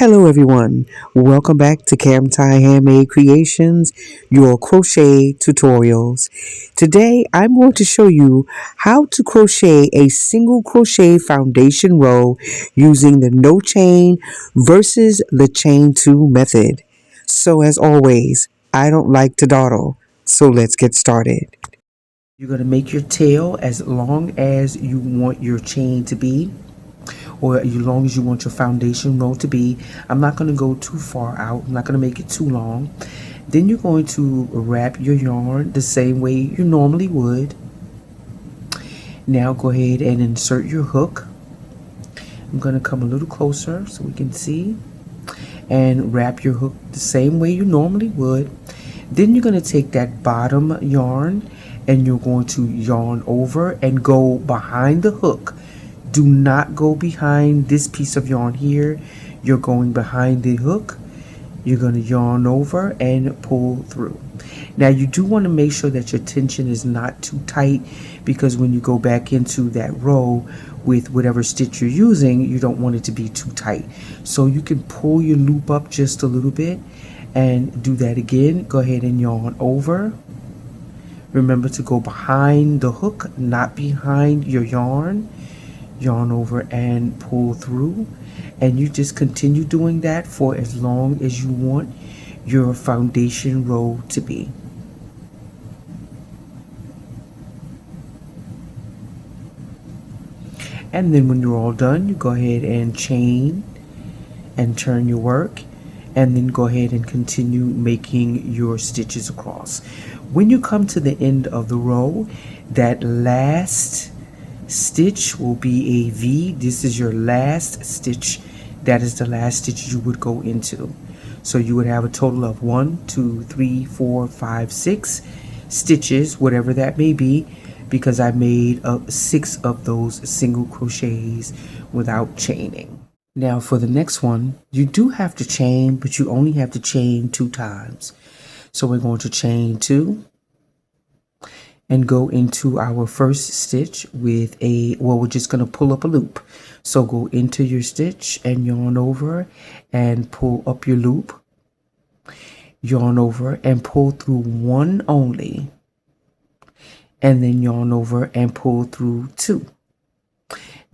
Hello everyone, welcome back to Handmade Creations, your crochet tutorials. Today I'm going to show you how to crochet a single crochet foundation row using the no chain versus the chain 2 method. So as always, I don't like to dawdle, so let's get started. You're going to make your tail as long as you want your chain to be, or as long as you want your foundation row to be. I'm not going to go too far out. I'm not going to make it too long. Then you're going to wrap your yarn the same way you normally would. Now go ahead and insert your hook. I'm going to come a little closer so we can see, and wrap your hook the same way you normally would. Then you're going to take that bottom yarn and you're going to yarn over and go behind the hook. Do not go behind this piece of yarn here. You're going behind the hook. You're going to yarn over and pull through. Now you do want to make sure that your tension is not too tight, because when you go back into that row with whatever stitch you're using, you don't want it to be too tight. So you can pull your loop up just a little bit and do that again. Go ahead and yarn over. Remember to go behind the hook, not behind your yarn. Yarn over and pull through, and you just continue doing that for as long as you want your foundation row to be. And then when you're all done, you go ahead and chain and turn your work, and then go ahead and continue making your stitches across. When you come to the end of the row, that last stitch will be a V. This is your last stitch. That is the last stitch you would go into. So you would have a total of 1, 2, 3, 4, 5, 6 stitches, whatever that may be, because I made 6 of those single crochets without chaining. Now for the next one, you do have to chain, but you only have to chain 2 times. So we're going to chain 2 and go into our first stitch with we're just going to pull up a loop. So go into your stitch and yarn over and pull up your loop. Yarn over and pull through 1 only. And then yarn over and pull through 2.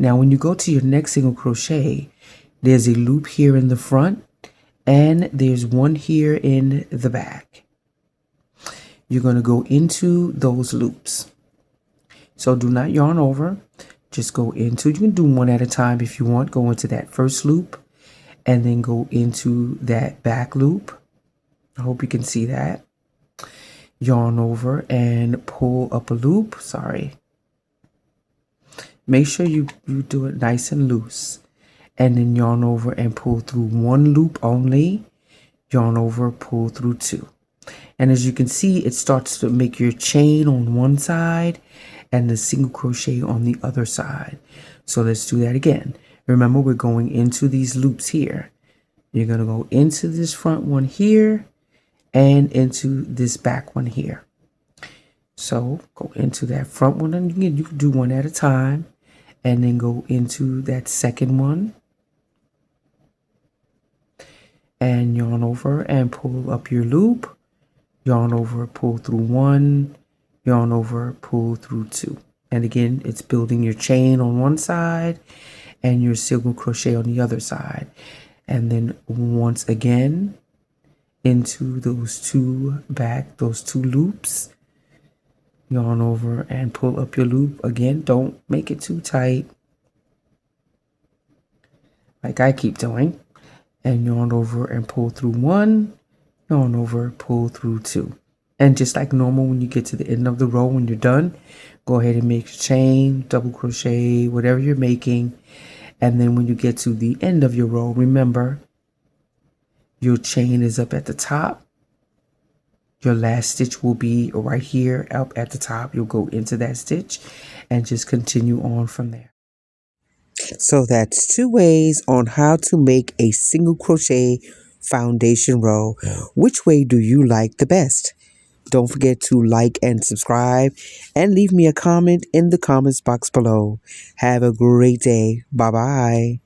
Now when you go to your next single crochet, there's a loop here in the front and there's one here in the back. You're going to go into those loops. So do not yarn over, just go into, you can do one at a time if you want. Go into that first loop and then go into that back loop. I hope you can see that. Yarn over and pull up a loop. Sorry. Make sure you do it nice and loose. And then yarn over and pull through 1 loop only. Yarn over, pull through 2. And as you can see, it starts to make your chain on one side and the single crochet on the other side. So let's do that again. Remember, we're going into these loops here. You're going to go into this front one here and into this back one here. So go into that front one, and you can do one at a time, and then go into that second one and yarn over and pull up your loop. Yarn over, pull through 1, yarn over, pull through 2. And again, it's building your chain on one side and your single crochet on the other side. And then once again, into those 2 loops, yarn over and pull up your loop. Again, don't make it too tight, like I keep doing. And yarn over and pull through 1, yarn over, pull through 2. And just like normal, when you get to the end of the row, when you're done, go ahead and make your chain, double crochet, whatever you're making. And then when you get to the end of your row, remember, your chain is up at the top. Your last stitch will be right here up at the top. You'll go into that stitch and just continue on from there. So that's 2 ways on how to make a single crochet foundation row. Which way do you like the best? Don't forget to like and subscribe and leave me a comment in the comments box below. Have a great day. Bye-bye.